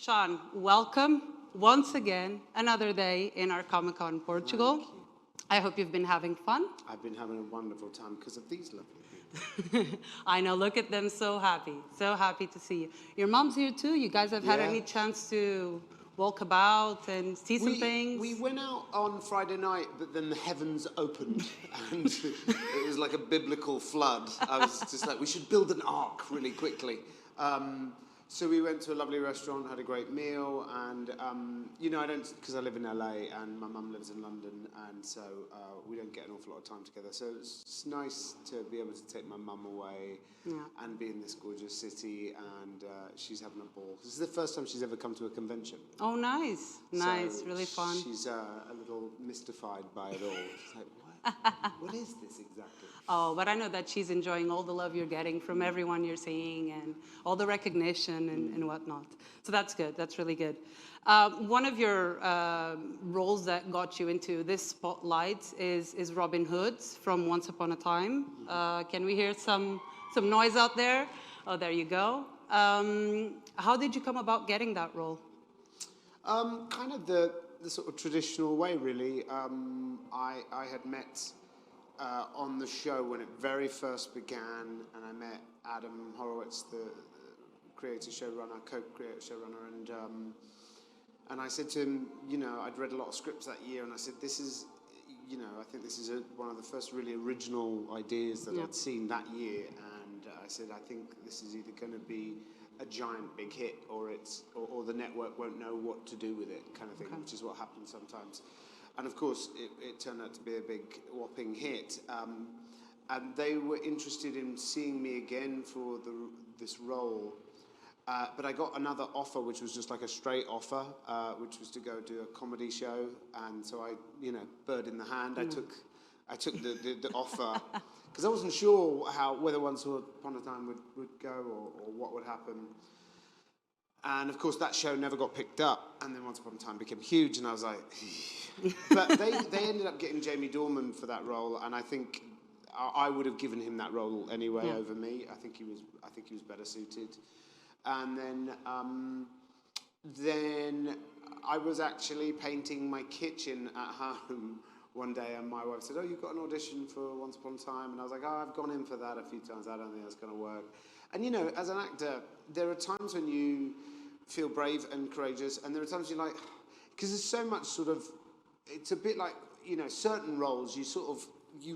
Sean, welcome once again, another day in our Comic Con Portugal. I hope you've been having fun. I've been having a wonderful time because of these lovely people. I know, look at them, so happy to see you. Your mom's here too. You guys have had any chance to walk about and see some things? We went out on Friday night, but then the heavens opened and it was like a biblical flood. I was just like, we should build an ark really quickly. So we went to a lovely restaurant, had a great meal, and you know, I don't, because I live in LA and my mum lives in London, and so we don't get an awful lot of time together. So it's nice to be able to take my mum away and be in this gorgeous city, and she's having a ball. This is the first time she's ever come to a convention. Oh, nice, nice, so really fun. She's a little mystified by it all. She's like, what is this exactly? Oh, but I know that she's enjoying all the love you're getting from everyone you're seeing and all the recognition and whatnot. So that's good. That's really good. One of your roles that got you into this spotlight is Robin Hood from Once Upon a Time. Can we hear some noise out there? Oh, there you go. How did you come about getting that role? Kind of the sort of traditional way, really. I had met on the show when it very first began, and I met Adam Horowitz, the creator showrunner, co-creator showrunner, and I said to him, you know, I'd read a lot of scripts that year, and I said, this is, you know, I think this is one of the first really original ideas that I'd seen that year, and I said, I think this is either going to be a giant big hit, or the network won't know what to do with it, kind of thing, which is what happens sometimes. And of course, it turned out to be a big whopping hit. And they were interested in seeing me again for this role. But I got another offer, which was just like a straight offer, which was to go do a comedy show. And so I, you know, bird in the hand, I took the offer. Because I wasn't sure whether Once Upon a Time would go or what would happen. And of course, that show never got picked up. And then Once Upon a Time became huge, and I was like... But they ended up getting Jamie Dornan for that role, and I think I would have given him that role anyway over me. I think he was better suited. And then I was actually painting my kitchen at home one day, and my wife said, "Oh, you've got an audition for Once Upon a Time," and I was like, "Oh, I've gone in for that a few times. I don't think that's going to work." And you know, as an actor, there are times when you feel brave and courageous, and there are times you're like, because there's so much sort of. It's a bit like, you know, certain roles you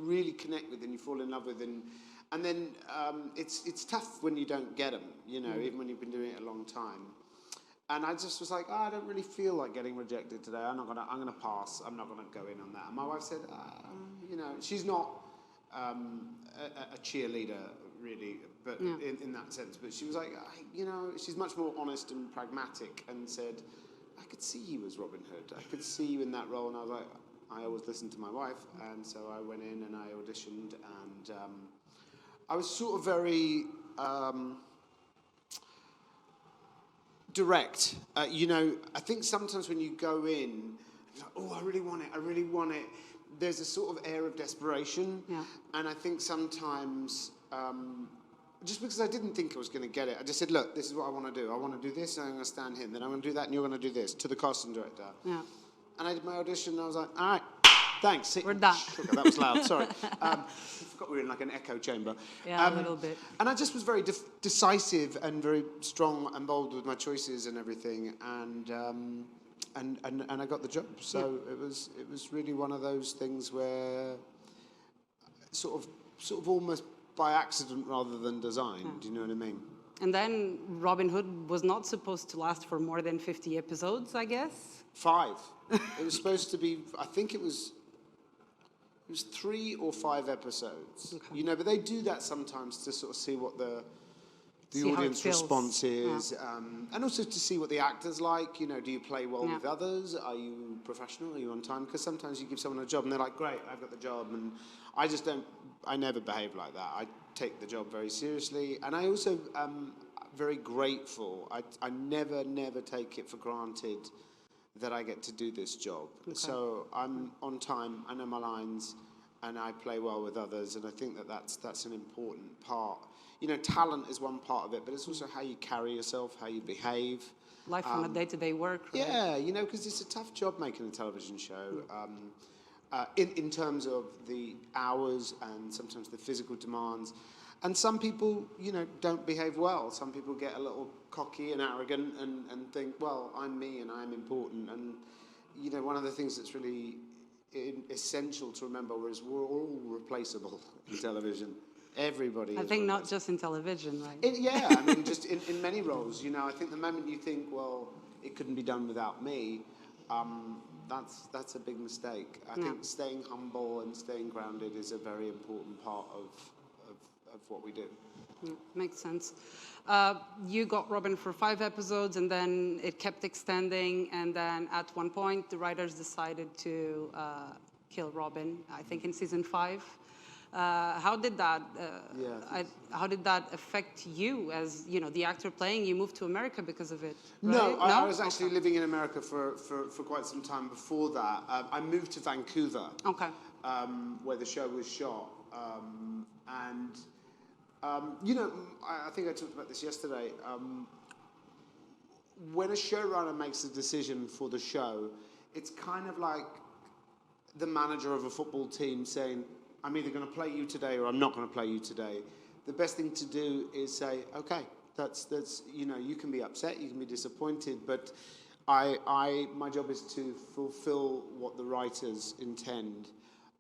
really connect with and you fall in love with, and then it's tough when you don't get them, you know, even when you've been doing it a long time. And I just was like, I don't really feel like getting rejected today. I'm gonna pass. I'm not gonna go in on that. And my wife said, you know, she's not a cheerleader really, but in that sense. But she was like, you know, she's much more honest and pragmatic, and said, I could see you as Robin Hood. I could see you in that role. And I was like, I always listen to my wife. And so I went in and I auditioned. And I was sort of very direct. You know, I think sometimes when you go in, you're like, oh, I really want it. There's a sort of air of desperation. Yeah. And I think sometimes... just because I didn't think I was going to get it, I just said, look, this is what I want to do. I want to do this, and I'm going to stand here, and then I'm going to do that, and you're going to do this, to the casting director. Yeah. And I did my audition, and I was like, all right, thanks. We're done. Okay, that was loud, sorry. I forgot we were in like an echo chamber. Yeah, a little bit. And I just was very decisive and very strong and bold with my choices and everything, and I got the job. So it was really one of those things where sort of almost by accident rather than design. Do you know what I mean? And then Robin Hood was not supposed to last for more than 50 episodes, I guess? 5. It was supposed to be, I think it was 3 or 5 episodes. Okay. You know, but they do that sometimes to sort of see what the audience response is. Yeah. And also to see what the actor's like. You know, do you play well with others? Are you professional? Are you on time? Because sometimes you give someone a job and they're like, great, I've got the job. And I never behave like that. I take the job very seriously. And I also am very grateful. I never take it for granted that I get to do this job. Okay. So I'm on time, I know my lines, and I play well with others. And I think that's an important part. You know, talent is one part of it, but it's also how you carry yourself, how you behave. life on a day-to-day work, right? Yeah, you know, because it's a tough job making a television show. In terms of the hours and sometimes the physical demands. And some people, you know, don't behave well. Some people get a little cocky and arrogant and think, well, I'm me and I'm important. And, you know, one of the things that's really essential to remember is we're all replaceable in television. Everybody I is think not replaceable. just in television, right? Yeah, I mean, just in many roles, you know, I think the moment you think, well, it couldn't be done without me, that's a big mistake. I think staying humble and staying grounded is a very important part of what we do. Makes sense. You got Robin for 5 episodes, and then it kept extending, and then at one point the writers decided to kill Robin, I think in season 5. How did that how did that affect you as, you know, the actor playing? You moved to America because of it, right? No, I was actually living in America for quite some time before that. I moved to Vancouver, where the show was shot. You know, I think I talked about this yesterday. When a showrunner makes a decision for the show, it's kind of like the manager of a football team saying, I'm either going to play you today or I'm not going to play you today. The best thing to do is say, okay, that's you know, you can be upset, you can be disappointed, but my job is to fulfill what the writers intend.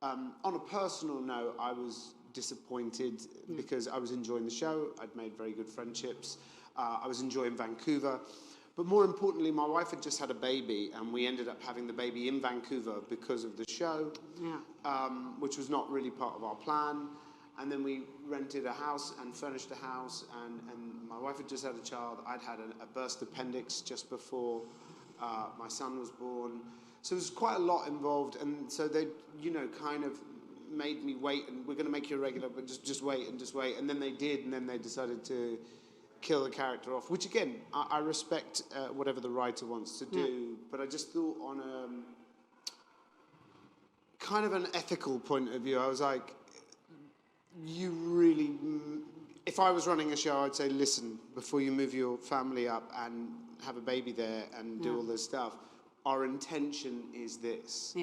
On a personal note, I was disappointed because I was enjoying the show. I'd made very good friendships. I was enjoying Vancouver. But more importantly, my wife had just had a baby, and we ended up having the baby in Vancouver because of the show, which was not really part of our plan. And then we rented a house and furnished a house, and my wife had just had a child. I'd had a burst appendix just before my son was born. So there was quite a lot involved, and so they, you know, kind of made me wait, and we're going to make you a regular, but just wait and just wait. And then they did, and then they decided to kill the character off, which again, I respect whatever the writer wants to do, but I just thought on a kind of an ethical point of view, I was like, you really, if I was running a show, I'd say, listen, before you move your family up and have a baby there and do all this stuff, our intention is this.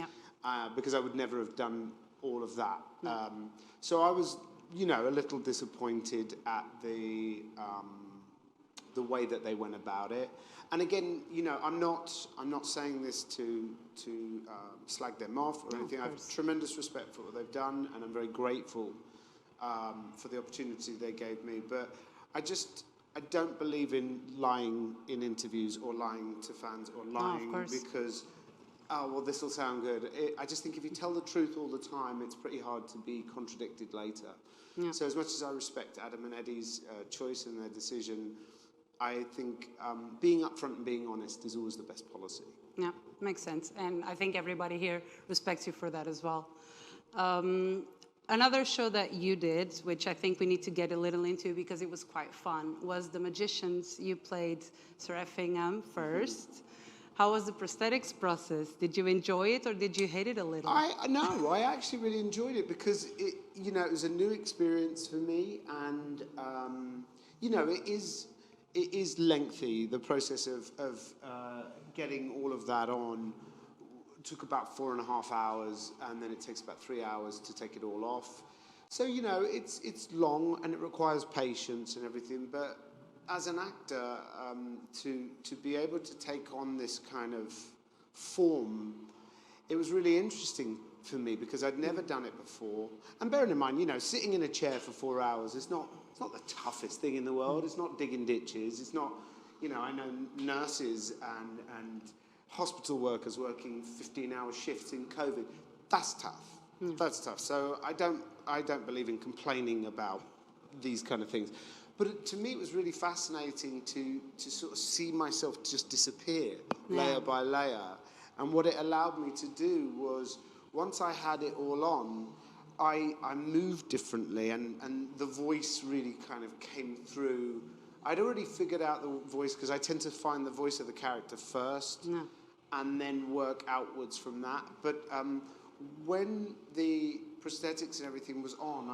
Because I would never have done all of that. So I was, you know, a little disappointed at the way that they went about it. And again, you know, I'm not saying this to slag them off or anything. I have tremendous respect for what they've done, and I'm very grateful for the opportunity they gave me. But I don't believe in lying in interviews or lying to fans or lying because, oh, well, this will sound good. I just think if you tell the truth all the time, it's pretty hard to be contradicted later. So as much as I respect Adam and Eddie's choice and their decision, I think being upfront and being honest is always the best policy. Yeah, makes sense. And I think everybody here respects you for that as well. Another show that you did, which I think we need to get a little into because it was quite fun, was The Magicians. You played Sir Effingham first. How was the prosthetics process? Did you enjoy it or did you hate it a little? No, I actually really enjoyed it because it, you know, it was a new experience for me, and you know, it is lengthy. The process of getting all of that on took about 4.5 hours, and then it takes about 3 hours to take it all off. So, you know, it's long and it requires patience and everything, but as an actor, to be able to take on this kind of form, it was really interesting for me because I'd never done it before. And bearing in mind, you know, sitting in a chair for 4 hours is not the toughest thing in the world. It's not digging ditches. It's not, you know, I know nurses and hospital workers working 15-hour shifts in COVID. That's tough. That's tough. So I don't believe in complaining about these kind of things. But to me, it was really fascinating to sort of see myself just disappear layer by layer. And what it allowed me to do was, once I had it all on, I moved differently, and the voice really kind of came through. I'd already figured out the voice because I tend to find the voice of the character first and then work outwards from that. But when the prosthetics and everything was on,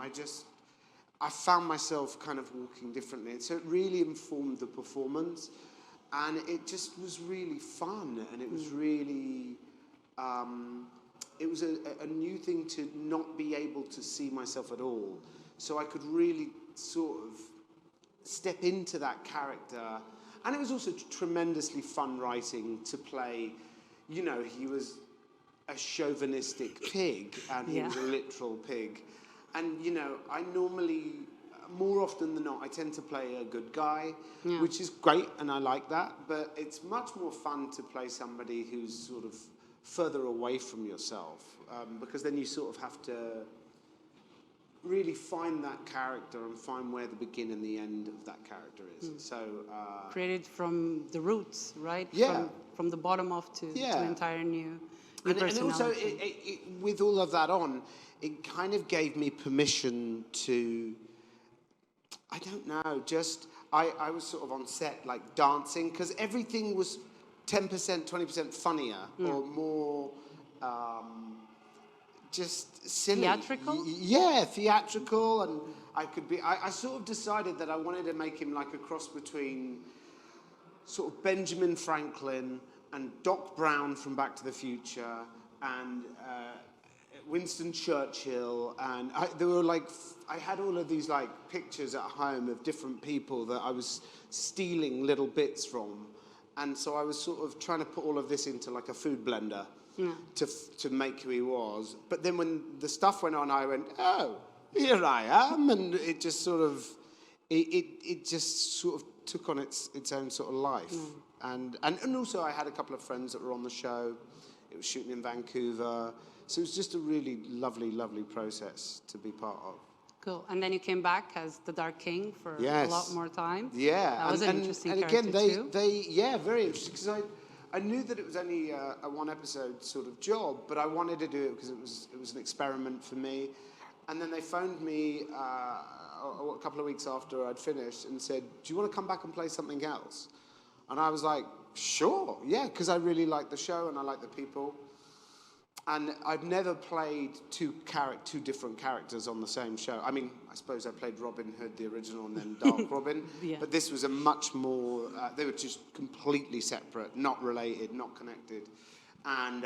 I found myself kind of walking differently. And so it really informed the performance. And it just was really fun, and it was really, it was a new thing to not be able to see myself at all. So I could really sort of step into that character. And it was also tremendously fun writing to play, you know, he was a chauvinistic pig, and he was a literal pig. And, you know, I normally, more often than not, I tend to play a good guy, which is great, and I like that. But it's much more fun to play somebody who's sort of further away from yourself, because then you sort of have to really find that character and find where the begin and the end of that character is. So created from the roots, right? Yeah. From the bottom up to an entire new personality. And also, with all of that on, it kind of gave me permission to, I don't know, just, I was sort of on set, like, dancing, because everything was 10%, 20% funnier, or more just silly. Theatrical? Yeah, theatrical, and I sort of decided that I wanted to make him like a cross between sort of Benjamin Franklin and Doc Brown from Back to the Future, and Winston Churchill, and I had all of these like pictures at home of different people that I was stealing little bits from, and so I was sort of trying to put all of this into like a food blender to make who he was. But then when the stuff went on, I went, oh, here I am, and it just sort of it just sort of took on its own sort of life. And also I had a couple of friends that were on the show. It was shooting in Vancouver. So it was just a really lovely, lovely process to be part of. Cool. And then you came back as the Dark King for a lot more time. Yeah. That was an interesting character again, very interesting, because I knew that it was only a one-episode sort of job, but I wanted to do it because it was an experiment for me. And then they phoned me a couple of weeks after I'd finished and said, do you want to come back and play something else? And I was like, sure, yeah, because I really like the show and I like the people. And I've never played two different characters on the same show. I mean, I suppose I played Robin Hood, the original, and then Dark Robin. But this was a much more, they were just completely separate, not related, not connected. And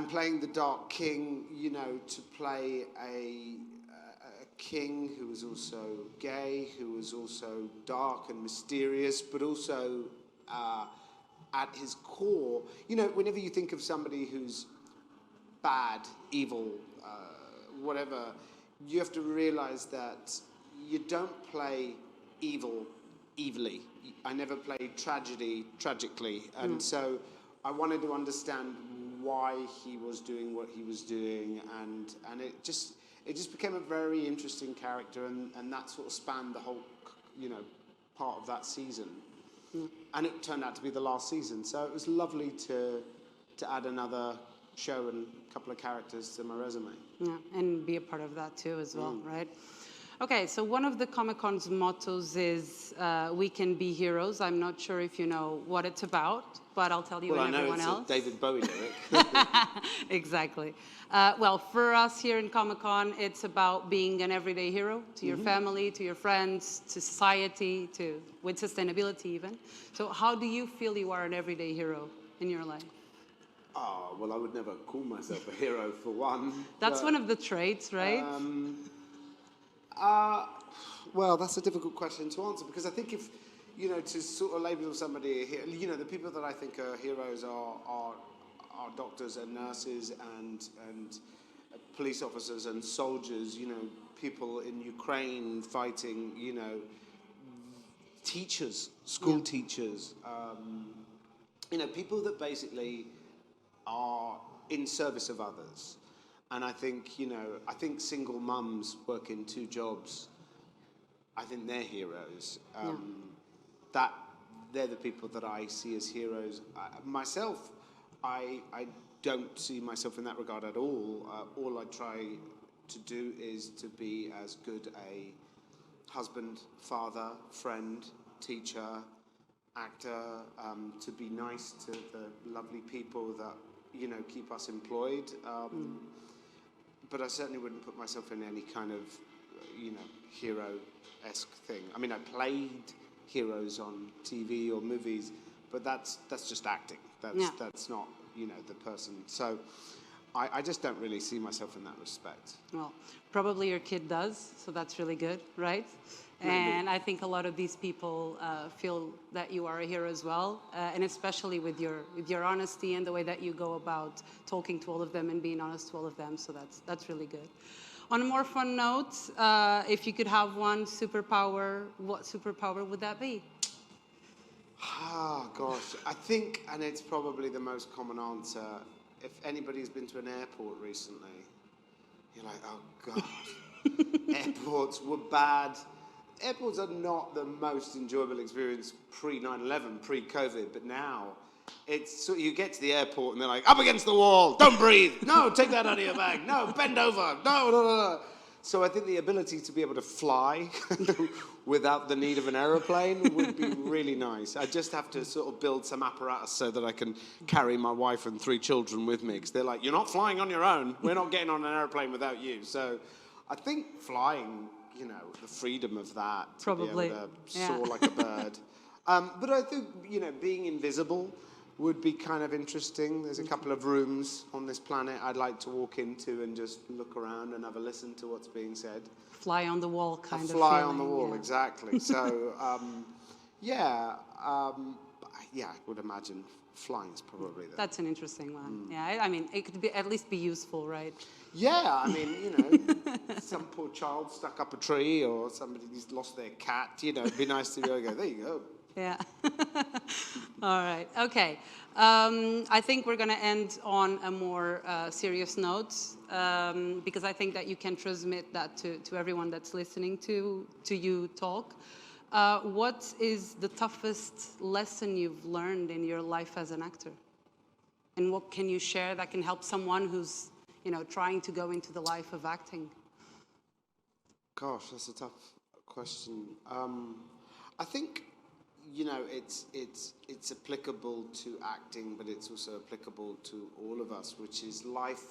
playing the Dark King, you know, to play a king who was also gay, who was also dark and mysterious, but also at his core, you know, whenever you think of somebody who's bad, evil, whatever, you have to realize that you don't play evil evilly. I never played tragedy tragically, and so I wanted to understand why he was doing what he was doing, and it just became a very interesting character, and that sort of spanned the whole, you know, part of that season. And it turned out to be the last season, so it was lovely to add another show and a couple of characters to my resume. Yeah, and be a part of that too as well, right? Okay, so one of the Comic-Con's mottos is we can be heroes. I'm not sure if you know what it's about, but I'll tell you and everyone else. Well, I know it's a David Bowie lyric. Exactly. Well, for us here in Comic-Con, it's about being an everyday hero to your family, to your friends, to society, with sustainability even. So how do you feel you are an everyday hero in your life? Oh, well, I would never call myself a hero for one. That's one of the traits, right? Well, that's a difficult question to answer, because I think if, you know, to sort of label somebody a hero, you know, the people that I think are heroes are doctors and nurses and police officers and soldiers, you know, people in Ukraine fighting, you know, teachers, school teachers, you know, people that basically are in service of others. And I think, you know, single mums working 2 jobs, I think they're heroes. That they're the people that I see as heroes. Myself, I don't see myself in that regard at all. All I try to do is to be as good a husband, father, friend, teacher, actor, to be nice to the lovely people that, you know, keep us employed. But I certainly wouldn't put myself in any kind of, you know, hero-esque thing. I mean, I played heroes on TV or movies, but that's just acting. That's not, you know, the person. So I just don't really see myself in that respect. Well, probably your kid does, so that's really good, right? Maybe. And I think a lot of these people feel that you are a hero as well, and especially with your honesty and the way that you go about talking to all of them and being honest to all of them. So that's really good. On a more fun note, if you could have one superpower, what superpower would that be? Ah, gosh. I think, and it's probably the most common answer, if anybody's been to an airport recently, you're like, oh, God. Airports were bad. Airports are not the most enjoyable experience pre-9/11, pre-COVID, but now it's so you get to the airport and they're like, up against the wall, don't breathe, no, take that out of your bag, no, bend over, no. So I think the ability to be able to fly without the need of an aeroplane would be really nice. I just have to sort of build some apparatus so that I can carry my wife and 3 children with me, because they're like, you're not flying on your own, we're not getting on an airplane without you. So I think flying, you know, the freedom of that, to Probably, be able to soar like a bird. But I think, you know, being invisible would be kind of interesting. There's a couple of rooms on this planet I'd like to walk into and just look around and have a listen to what's being said. Fly on the wall kind of feeling. Fly on the wall, exactly. So, yeah, I would imagine flying is probably the... That's an interesting one. Yeah, I mean, it could be at least be useful, right? Yeah, I mean, you know, some poor child stuck up a tree or somebody's lost their cat, you know, it'd be nice to be able to go, there you go. Yeah. All right. Okay. I think we're going to end on a more serious note, because I think that you can transmit that to everyone that's listening to you talk. What is the toughest lesson you've learned in your life as an actor? And what can you share that can help someone who's, you know, trying to go into the life of acting? Gosh, that's a tough question. I think, you know, it's applicable to acting, but it's also applicable to all of us, which is life.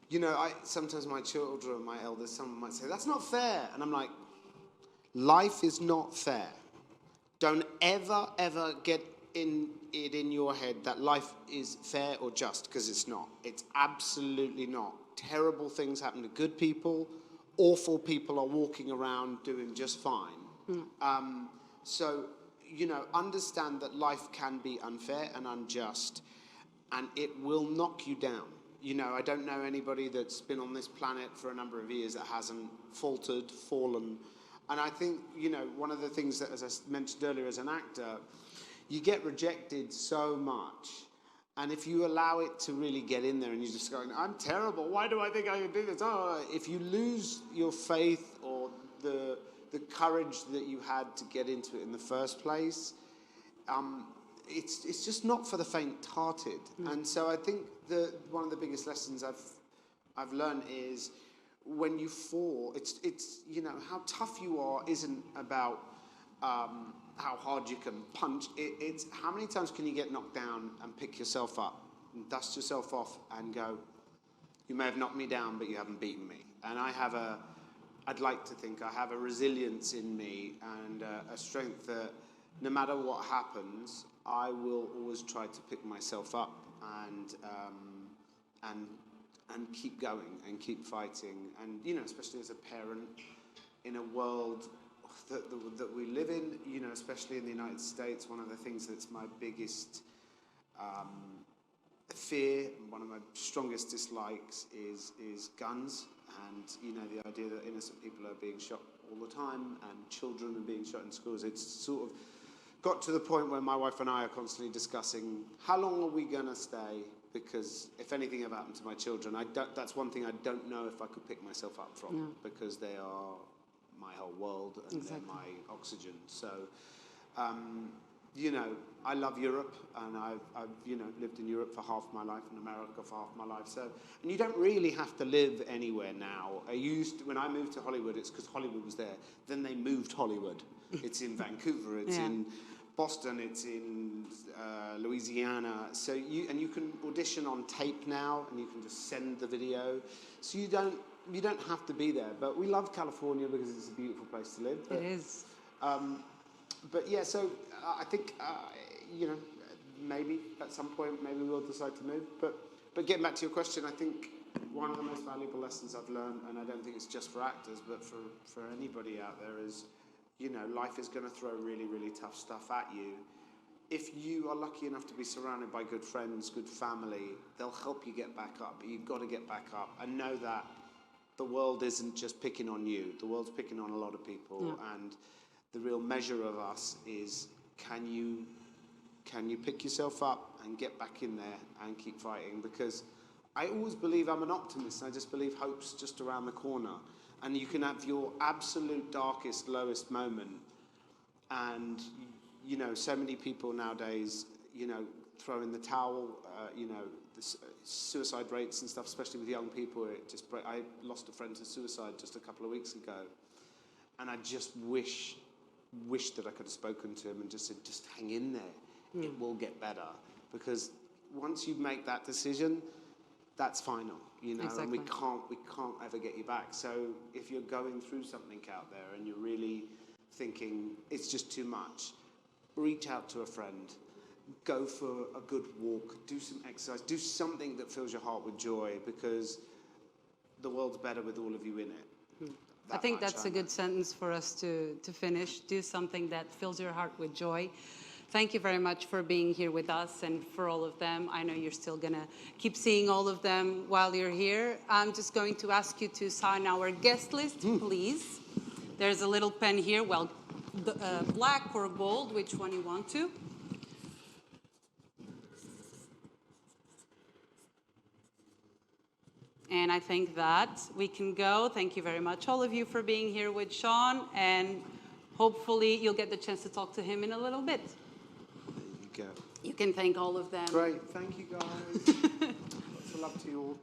You know, sometimes my children, my eldest son might say, that's not fair. And I'm like, life is not fair. Don't ever, ever get in your head that life is fair or just, because it's not. It's absolutely not. Terrible things happen to good people. Awful people are walking around doing just fine. So, you know, understand that life can be unfair and unjust, and it will knock you down. You know, I don't know anybody that's been on this planet for a number of years that hasn't faltered, fallen. And I think, you know, one of the things that, as I mentioned earlier, as an actor, you get rejected so much. And if you allow it to really get in there and you're just going, I'm terrible, why do I think I can do this? Oh, if you lose your faith or the courage that you had to get into it in the first place, it's just not for the faint-hearted. And so I think one of the biggest lessons I've learned is when you fall, it's you know, how tough you are isn't about how hard you can punch. It's how many times can you get knocked down and pick yourself up and dust yourself off and go, you may have knocked me down, but you haven't beaten me. And I'd like to think I have a resilience in me and a strength that no matter what happens, I will always try to pick myself up and keep going and keep fighting. And, you know, especially as a parent in a world that we live in, you know, especially in the United States, one of the things that's my biggest fear, one of my strongest dislikes is guns. And, you know, the idea that innocent people are being shot all the time and children are being shot in schools. It's sort of got to the point where my wife and I are constantly discussing how long are we going to stay, because if anything ever happened to my children, that's one thing I don't know if I could pick myself up from, because they are my whole world and they're my oxygen. So, you know, I love Europe, and I've you know, lived in Europe for half my life, in America for half my life. So, and you don't really have to live anywhere now. When I moved to Hollywood, it's because Hollywood was there. Then they moved Hollywood. It's in Vancouver. It's in Boston. It's in Louisiana. So you can audition on tape now, and you can just send the video. So you don't have to be there. But we love California because it's a beautiful place to live. But, it is. But yeah, so I think, you know, maybe at some point, maybe we'll decide to move. But getting back to your question, I think one of the most valuable lessons I've learned, and I don't think it's just for actors, but for anybody out there is, you know, life is going to throw really, really tough stuff at you. If you are lucky enough to be surrounded by good friends, good family, they'll help you get back up. But you've got to get back up and know that the world isn't just picking on you. The world's picking on a lot of people. Yeah. And the real measure of us is, can you pick yourself up and get back in there and keep fighting? Because I always believe, I'm an optimist, and I just believe hope's just around the corner. And you can have your absolute darkest, lowest moment, and you know, so many people nowadays, you know, throw in the towel, you know, the suicide rates and stuff, especially with young people. I lost a friend to suicide just a couple of weeks ago, and I just wish that I could have spoken to him and just said, just hang in there. It will get better. Because once you make that decision, that's final, you know, exactly. And we can't ever get you back. So if you're going through something out there and you're really thinking it's just too much, reach out to a friend, go for a good walk, do some exercise, do something that fills your heart with joy, because the world's better with all of you in it. I think that's a good sentence for us to finish. Do something that fills your heart with joy. Thank you very much for being here with us and for all of them. I know you're still going to keep seeing all of them while you're here. I'm just going to ask you to sign our guest list, please. There's a little pen here. Well, black or gold, which one you want to. And I think that we can go. Thank you very much, all of you, for being here with Sean. And hopefully you'll get the chance to talk to him in a little bit. There you go. You can thank all of them. Great. Thank you, guys. Lots of love to you all.